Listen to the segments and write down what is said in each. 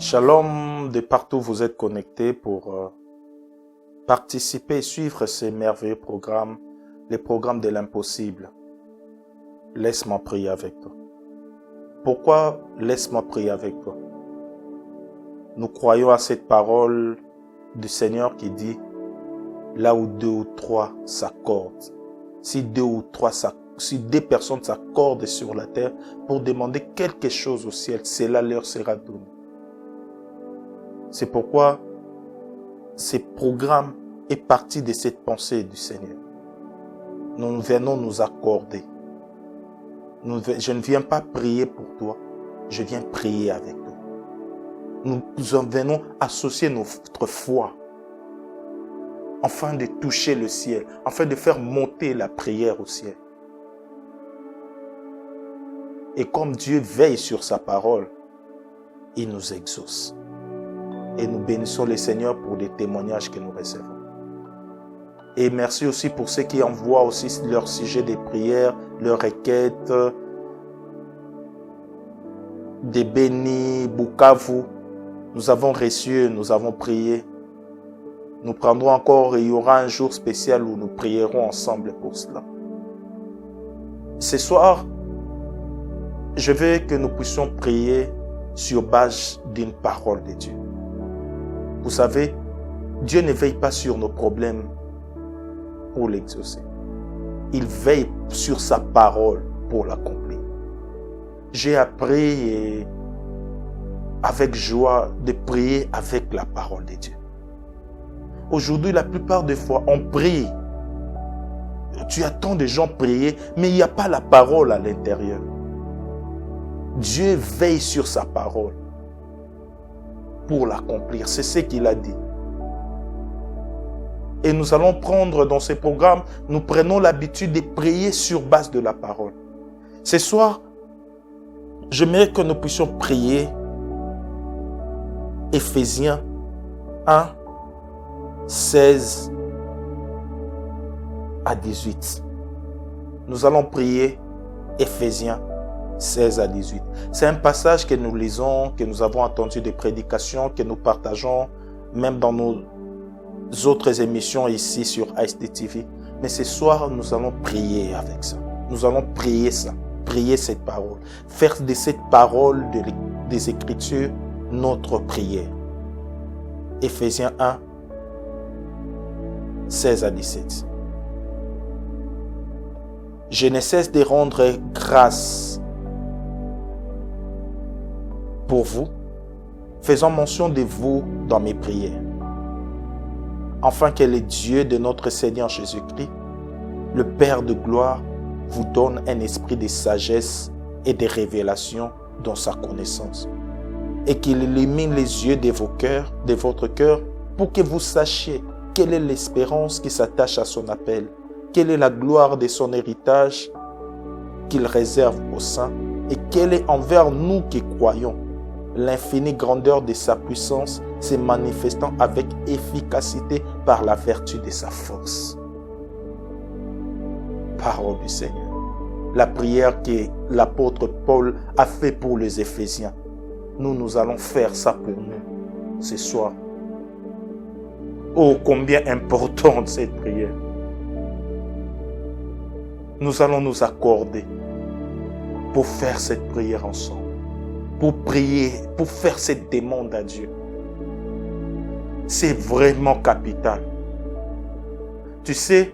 Shalom, de partout vous êtes connectés pour participer et suivre ces merveilleux programmes, les programmes de l'impossible. Laisse-moi prier avec toi. Pourquoi laisse-moi prier avec toi? Nous croyons à cette parole du Seigneur qui dit, là où deux ou trois s'accordent, si deux personnes s'accordent sur la terre pour demander quelque chose au ciel, cela leur sera donné. C'est pourquoi ce programme est parti de cette pensée du Seigneur. Nous venons nous accorder. Je ne viens pas prier pour toi, je viens prier avec toi. Nous venons associer notre foi afin de toucher le ciel, afin de faire monter la prière au ciel. Et comme Dieu veille sur sa parole, il nous exauce. Et nous bénissons le Seigneur pour les témoignages que nous recevons. Et merci aussi pour ceux qui envoient aussi leur sujet de prière, leurs requêtes, des Béni, Bukavu. Nous avons reçu, nous avons prié. Nous prendrons encore, il y aura un jour spécial où nous prierons ensemble pour cela. Ce soir, je veux que nous puissions prier sur base d'une parole de Dieu. Vous savez, Dieu ne veille pas sur nos problèmes pour l'exaucer. Il veille sur sa parole pour l'accomplir. J'ai appris avec joie de prier avec la parole de Dieu. Aujourd'hui, la plupart des fois, on prie. Tu attends des gens prier, mais il n'y a pas la parole à l'intérieur. Dieu veille sur sa parole pour l'accomplir. C'est ce qu'il a dit. Et nous allons prendre dans ces programmes, nous prenons l'habitude de prier sur base de la parole. Ce soir, j'aimerais que nous puissions prier Éphésiens 1, 16 à 18. Nous allons prier Éphésiens 16 à 18. C'est un passage que nous lisons, que nous avons entendu des prédications, que nous partageons même dans nos autres émissions ici sur AST TV. Mais ce soir, nous allons prier avec ça. Nous allons prier ça, prier cette parole. Faire de cette parole des Écritures notre prière. Éphésiens 1, 16 à 17. Je ne cesse de rendre grâce pour vous, faisant mention de vous dans mes prières, afin que le Dieu de notre Seigneur Jésus-Christ, le Père de gloire, vous donne un esprit de sagesse et de révélation dans sa connaissance, et qu'il illumine les yeux de vos cœurs, de votre cœur, pour que vous sachiez quelle est l'espérance qui s'attache à son appel, quelle est la gloire de son héritage qu'il réserve aux saints, et quelle est envers nous qui croyons l'infinie grandeur de sa puissance se manifestant avec efficacité par la vertu de sa force. Parole du Seigneur. La prière que l'apôtre Paul a fait pour les Éphésiens. Nous allons faire ça pour nous ce soir. Oh, combien importante cette prière. Nous allons nous accorder pour faire cette prière ensemble. Pour prier, pour faire cette demande à Dieu. C'est vraiment capital. Tu sais,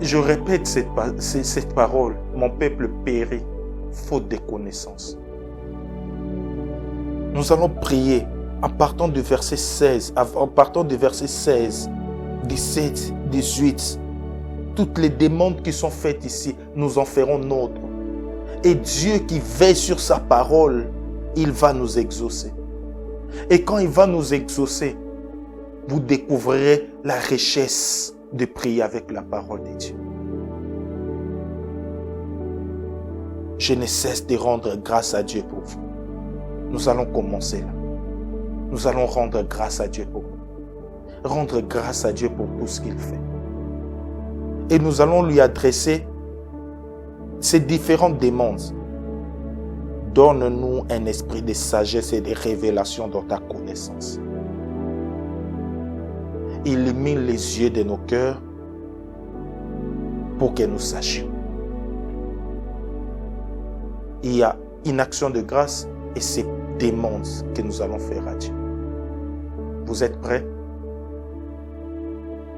je répète cette parole. Mon peuple périt, faute de connaissance. Nous allons prier en partant du verset 16, 17, 18. Toutes les demandes qui sont faites ici, nous en ferons nôtre. Et Dieu qui veille sur sa parole, il va nous exaucer. Et quand il va nous exaucer, vous découvrirez la richesse de prier avec la parole de Dieu. Je ne cesse de rendre grâce à Dieu pour vous. Nous allons commencer là. Nous allons rendre grâce à Dieu pour vous. Rendre grâce à Dieu pour tout ce qu'il fait. Et nous allons lui adresser ces différentes demandes. Donne-nous un esprit de sagesse et de révélation dans ta connaissance. Illumine les yeux de nos cœurs pour que nous sachions. Il y a une action de grâce et c'est des demandes que nous allons faire à Dieu. Vous êtes prêts?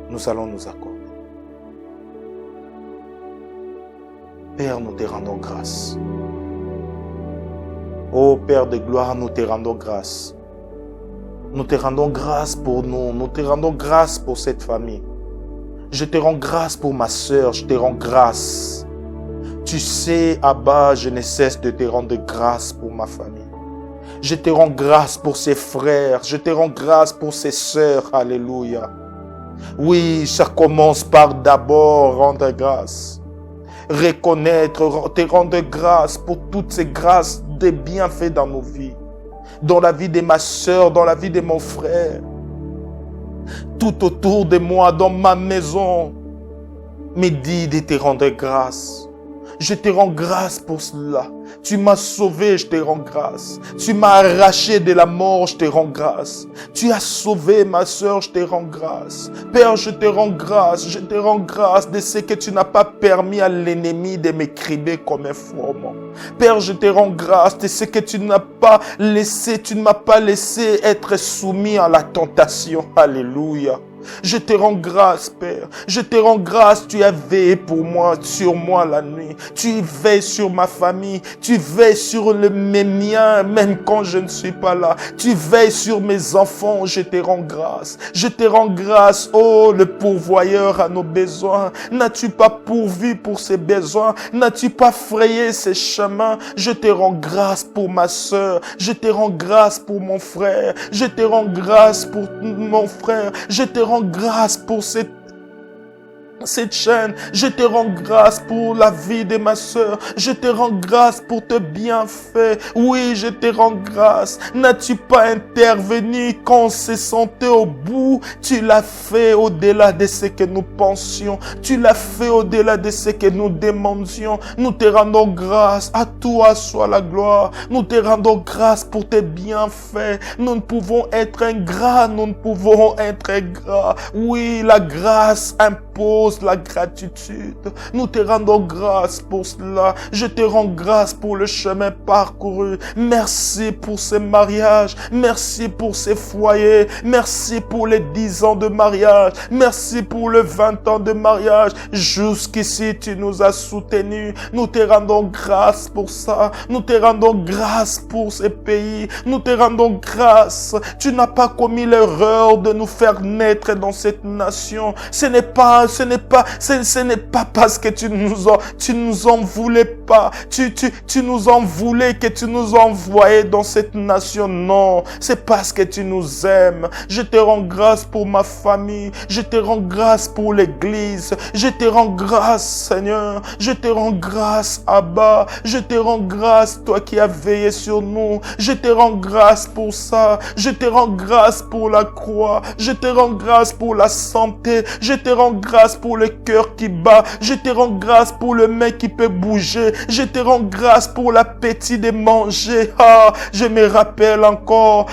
Nous allons nous accorder. Père, nous te rendons grâce. Ô Père de gloire, nous te rendons grâce. Nous te rendons grâce pour nous. Nous te rendons grâce pour cette famille. Je te rends grâce pour ma sœur. Je te rends grâce. Tu sais, Abba, je ne cesse de te rendre grâce pour ma famille. Je te rends grâce pour ses frères. Je te rends grâce pour ses sœurs. Alléluia. Oui, ça commence par d'abord rendre grâce. Reconnaître, te rendre grâce pour toutes ces grâces, des bienfaits dans nos vies. Dans la vie de ma sœur, dans la vie de mon frère. Tout autour de moi, dans ma maison. Me dis de te rendre grâce. Je te rends grâce pour cela. Tu m'as sauvé, je te rends grâce. Tu m'as arraché de la mort, je te rends grâce. Tu as sauvé ma sœur, je te rends grâce. Père, je te rends grâce. Je te rends grâce de ce que tu n'as pas permis à l'ennemi de m'écriber comme un fourmont. Père, je te rends grâce de ce que tu n'as pas laissé, tu ne m'as pas laissé être soumis à la tentation. Alléluia. Je te rends grâce, Père. Je te rends grâce. Tu as veillé pour moi, sur moi la nuit. Tu veilles sur ma famille. Tu veilles sur mes miens, même quand je ne suis pas là. Tu veilles sur mes enfants. Je te rends grâce. Je te rends grâce, oh, le pourvoyeur à nos besoins. N'as-tu pas pourvu pour ses besoins? N'as-tu pas frayé ses chemins? Je te rends grâce pour ma sœur. Je te rends grâce pour mon frère. Je te rends grâce pour mon frère. Je te rends grâce pour cette chaîne. Je te rends grâce pour la vie de ma sœur. Je te rends grâce pour tes bienfaits. Oui, je te rends grâce. N'as-tu pas intervenu quand on se sentait au bout? Tu l'as fait au-delà de ce que nous pensions. Tu l'as fait au-delà de ce que nous demandions. Nous te rendons grâce. À toi soit la gloire. Nous te rendons grâce pour tes bienfaits. Nous ne pouvons être ingrats. Nous ne pouvons être ingrats. Oui, la grâce impose la gratitude. Nous te rendons grâce pour cela. Je te rends grâce pour le chemin parcouru. Merci pour ces mariages. Merci pour ces foyers. Merci pour les 10 ans de mariage. Merci pour le 20 ans de mariage. Jusqu'ici, tu nous as soutenus. Nous te rendons grâce pour ça. Nous te rendons grâce pour ces pays. Nous te rendons grâce. Tu n'as pas commis l'erreur de nous faire naître dans cette nation. Ce n'est pas parce que tu nous en voulais pas. Tu nous en voulais que tu nous envoyais dans cette nation. Non, c'est parce que tu nous aimes. Je te rends grâce pour ma famille. Je te rends grâce pour l'église. Je te rends grâce, Seigneur. Je te rends grâce, Abba. Je te rends grâce, toi qui as veillé sur nous. Je te rends grâce pour ça. Je te rends grâce pour la croix. Je te rends grâce pour la santé. Je te rends grâce pour le cœur qui bat. Je te rends grâce pour le mec qui peut bouger. Je te rends grâce pour l'appétit de manger. Ah, je me rappelle encore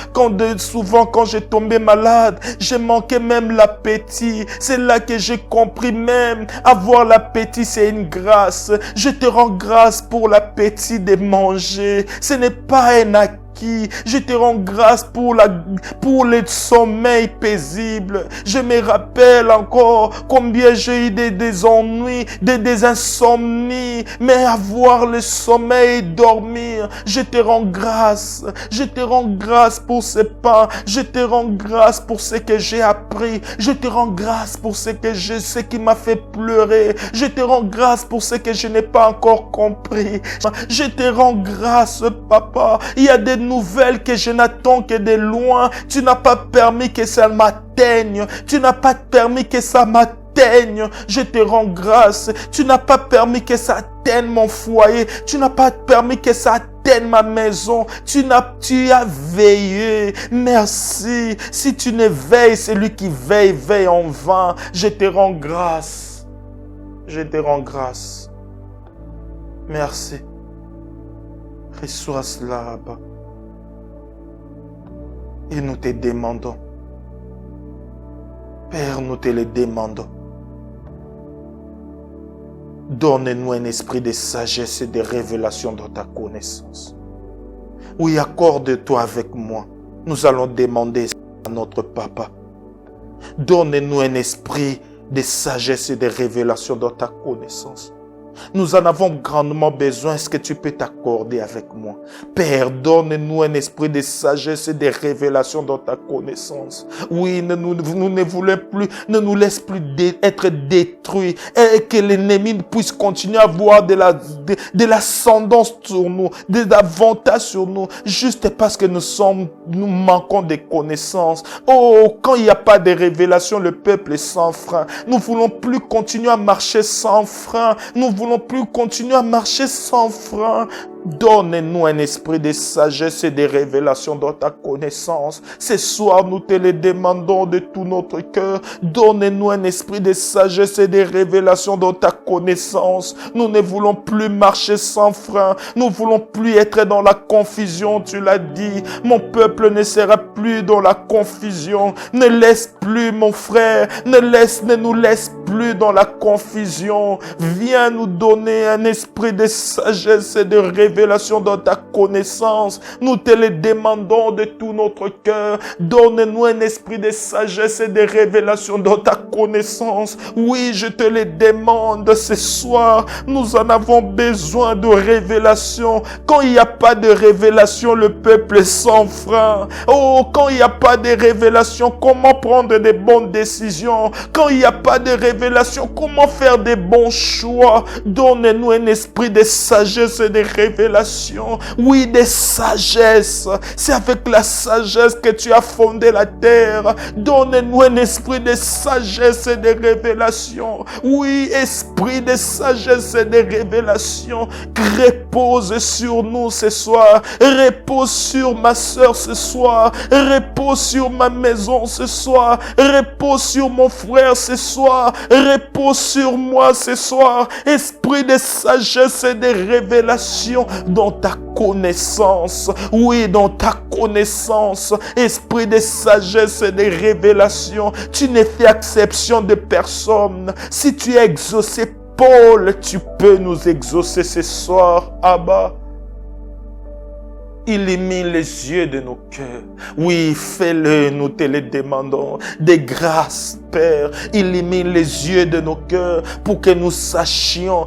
souvent quand j'ai tombé malade, j'ai manqué même l'appétit. C'est là que j'ai compris même avoir l'appétit, c'est une grâce. Je te rends grâce pour l'appétit de manger. Ce n'est pas un acquis. Je te rends grâce pour le sommeil paisible. Je me rappelle encore combien j'ai eu des ennuis, des insomnies, mais avoir le sommeil, dormir. Je te rends grâce. Je te rends grâce pour ce pain. Je te rends grâce pour ce que j'ai appris. Je te rends grâce pour ce qui m'a fait pleurer. Je te rends grâce pour ce que je n'ai pas encore compris. Je te rends grâce, Papa. Il y a des nouvelles que je n'attends que de loin. Tu n'as pas permis que ça m'atteigne. Tu n'as pas permis que ça m'atteigne. Je te rends grâce. Tu n'as pas permis que ça atteigne mon foyer. Tu n'as pas permis que ça atteigne ma maison. Tu as veillé. Merci. Si tu ne veilles, celui qui veille, veille en vain. Je te rends grâce. Je te rends grâce. Merci. Reçois cela, Abba. Et nous te demandons, Père, nous te le demandons. Donne-nous un esprit de sagesse et de révélation dans ta connaissance. Oui, accorde-toi avec moi. Nous allons demander à notre Papa. Donne-nous un esprit de sagesse et de révélation dans ta connaissance. Nous en avons grandement besoin. Est-ce que tu peux t'accorder avec moi? Père, donne-nous un esprit de sagesse et de révélation dans ta connaissance. Oui, nous ne voulons plus, ne nous laisse plus être détruits et que l'ennemi puisse continuer à avoir de l'ascendance sur nous, de l'avantage sur nous, juste parce que nous manquons de connaissances. Oh, quand il n'y a pas de révélation, le peuple est sans frein. Nous ne voulons plus continuer à marcher sans frein. Nous voulons plus continuer à marcher sans frein. Donne-nous un esprit de sagesse et de révélation dans ta connaissance. Ce soir, nous te le demandons de tout notre cœur. Donne-nous un esprit de sagesse et de révélation dans ta connaissance. Nous ne voulons plus marcher sans frein. Nous voulons plus être dans la confusion, tu l'as dit. Mon peuple ne sera plus dans la confusion. Ne laisse plus, mon frère, ne nous laisse plus dans la confusion. Viens nous donner un esprit de sagesse et de révélation dans ta connaissance. Nous te le demandons de tout notre cœur. Donne-nous un esprit de sagesse et de révélation dans ta connaissance. Oui, je te le demande ce soir. Nous en avons besoin de révélation. Quand il n'y a pas de révélation, le peuple est sans frein. Oh, quand il n'y a pas de révélation, comment prendre des bonnes décisions? Quand il n'y a pas de révélation, comment faire des bons choix? Donne-nous un esprit de sagesse et de révélation. Oui, de sagesse. C'est avec la sagesse que tu as fondé la terre. Donne-nous un esprit de sagesse et de révélation. Oui, esprit de sagesse et de révélation. Repose sur nous ce soir. Repose sur ma soeur ce soir. Repose sur ma maison ce soir. Repose sur mon frère ce soir. Repose sur moi ce soir. Esprit de sagesse et de révélation dans ta connaissance. Oui, dans ta connaissance. Esprit de sagesse et de révélation. Tu ne fais exception de personne. Si tu es exaucé, Paul, tu peux nous exaucer ce soir, Abba. Illumine les yeux de nos cœurs. Oui, fais-le, nous te le demandons. Des grâces, Père, illumine les yeux de nos cœurs pour que nous sachions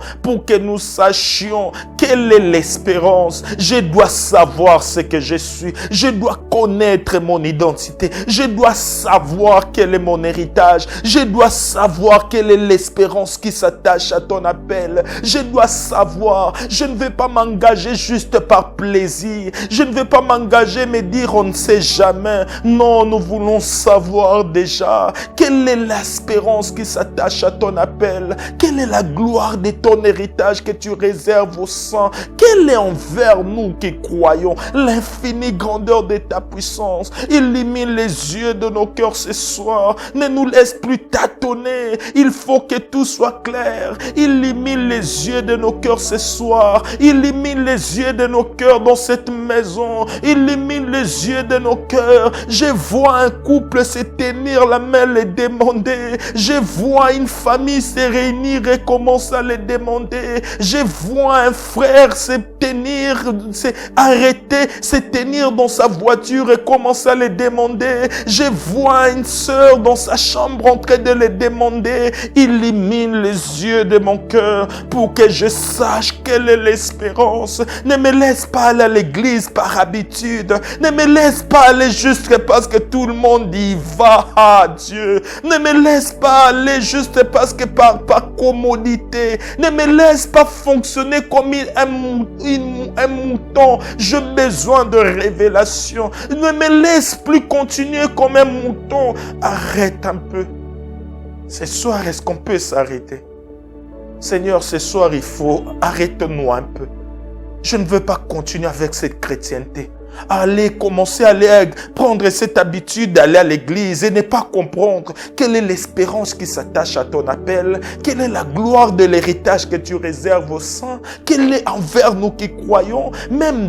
quelle est l'espérance. Je dois savoir ce que je suis. Je dois connaître mon identité. Je dois savoir quel est mon héritage. Je dois savoir quelle est l'espérance qui s'attache à ton appel. Je dois savoir. Je ne vais pas m'engager juste par plaisir. Je ne vais pas m'engager, me dire on ne sait jamais. Non, nous voulons savoir déjà quelle est l'espérance qui s'attache à ton appel. Quelle est la gloire de ton héritage que tu réserves aux saints. Quelle est envers nous qui croyons l'infinie grandeur de ta puissance. Illumine les yeux de nos cœurs ce soir. Ne nous laisse plus tâtonner. Il faut que tout soit clair. Illumine les yeux de nos cœurs ce soir. Illumine les yeux de nos cœurs dans cette maison. Illumine les yeux de nos cœurs. Je vois un couple se tenir la main, les demander. Je vois une famille se réunir et commencer à les demander. Je vois un frère se tenir, arrêter, se tenir dans sa voiture et commencer à les demander. Je vois une sœur dans sa chambre en train de les demander. Illumine les yeux de mon cœur pour que je sache quelle est l'espérance. Ne me laisse pas aller à l'église par habitude. Ne me laisse pas aller juste parce que tout le monde y va. Ah Dieu, ne me laisse pas aller juste parce que par commodité. Ne me laisse pas fonctionner comme un mouton. J'ai besoin de révélation. Ne me laisse plus continuer comme un mouton. Arrête un peu. Ce soir, est-ce qu'on peut s'arrêter? Seigneur, ce soir, il faut arrête-nous un peu. Je ne veux pas continuer avec cette chrétienté. Commencer à aller prendre cette habitude d'aller à l'église et ne pas comprendre quelle est l'espérance qui s'attache à ton appel, quelle est la gloire de l'héritage que tu réserves aux saints, quelle est envers nous qui croyons. Même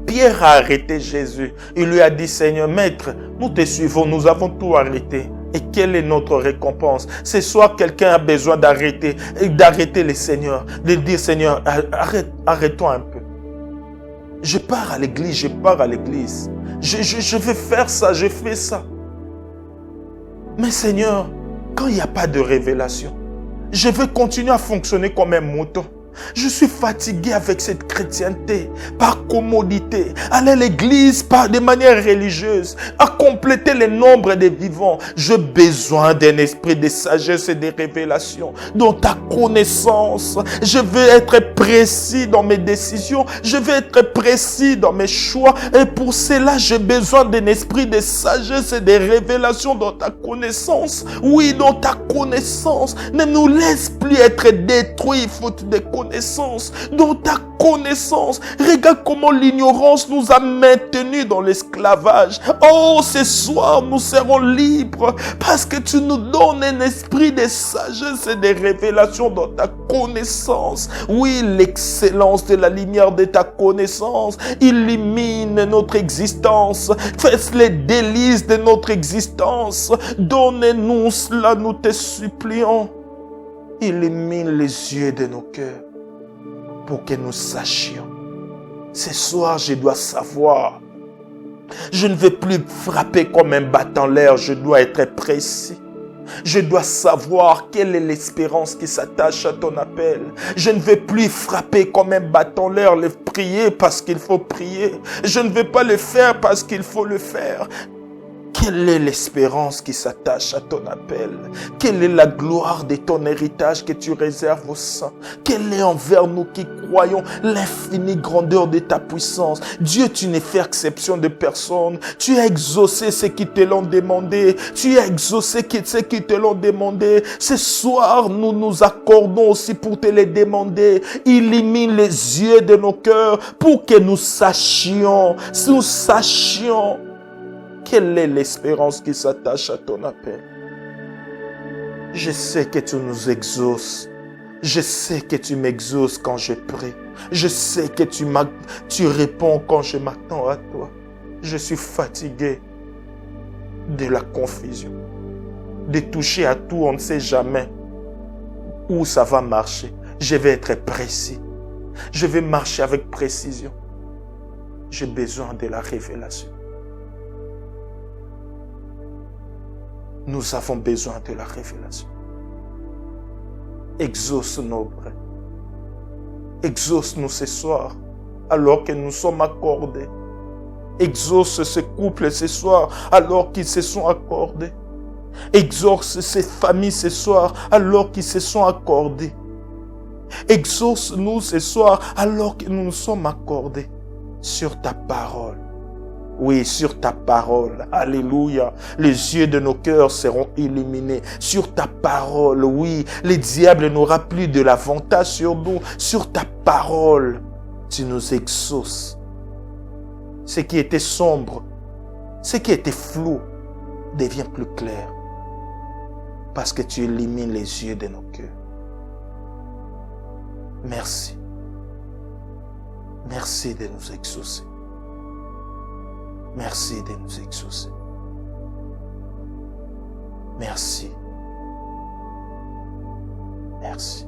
Pierre a arrêté Jésus. Il lui a dit, Seigneur, Maître, nous te suivons, nous avons tout arrêté. Et quelle est notre récompense? Ce soir, quelqu'un a besoin d'arrêter le Seigneur, de dire, Seigneur, arrête-toi un peu. Je pars à l'église, je vais faire ça, je fais ça. Mais Seigneur, quand il n'y a pas de révélation, je vais continuer à fonctionner comme un mouton. Je suis fatigué avec cette chrétienté, par commodité, aller à l'église de manière religieuse, à compléter le nombre des vivants. J'ai besoin d'un esprit de sagesse et de révélation, dans ta connaissance. Je veux être précis dans mes décisions, je veux être précis dans mes choix. Et pour cela, j'ai besoin d'un esprit de sagesse et de révélation dans ta connaissance. Oui, dans ta connaissance. Ne nous laisse plus être détruits faute de connaissance. Dans ta connaissance. Regarde comment l'ignorance nous a maintenus dans l'esclavage. Oh, ce soir, nous serons libres parce que tu nous donnes un esprit de sagesse et de révélation dans ta connaissance. Oui, l'excellence de la lumière de ta connaissance illumine notre existence. Fais les délices de notre existence. Donne-nous cela, nous te supplions. Illumine les yeux de nos cœurs pour que nous sachions. Ce soir, je dois savoir. Je ne veux plus frapper comme un battant l'air, je dois être précis. Je dois savoir quelle est l'espérance qui s'attache à ton appel. Je ne veux plus frapper comme un bâton l'air, le prier parce qu'il faut prier. Je ne veux pas le faire parce qu'il faut le faire. Quelle est l'espérance qui s'attache à ton appel? Quelle est la gloire de ton héritage que tu réserves aux saints? Quelle est envers nous qui croyons l'infinie grandeur de ta puissance? Dieu, tu ne fais exception de personne. Tu as exaucé ceux qui te l'ont demandé. Tu as exaucé ceux qui te l'ont demandé. Ce soir, nous nous accordons aussi pour te les demander. Illumine les yeux de nos cœurs pour que nous sachions. Quelle est l'espérance qui s'attache à ton appel? Je sais que tu nous exauces. Je sais que tu m'exauces quand je prie. Je sais que tu réponds quand je m'attends à toi. Je suis fatigué de la confusion. De toucher à tout, on ne sait jamais où ça va marcher. Je vais être précis. Je vais marcher avec précision. J'ai besoin de la révélation. Nous avons besoin de la révélation. Exauce nos prêts. Exauce-nous ce soir, alors que nous sommes accordés. Exauce ce couple ce soir, alors qu'ils se sont accordés. Exauce ces familles ce soir, alors qu'ils se sont accordés. Exauce-nous ce soir, alors que nous nous sommes accordés sur ta parole. Oui, sur ta parole. Alléluia. Les yeux de nos cœurs seront illuminés. Sur ta parole, oui. Le diable n'aura plus de l'avantage sur nous. Sur ta parole, tu nous exauces. Ce qui était sombre, ce qui était flou, devient plus clair. Parce que tu illumines les yeux de nos cœurs. Merci. Merci de nous exaucer. Merci de nous exaucer. Merci. Merci.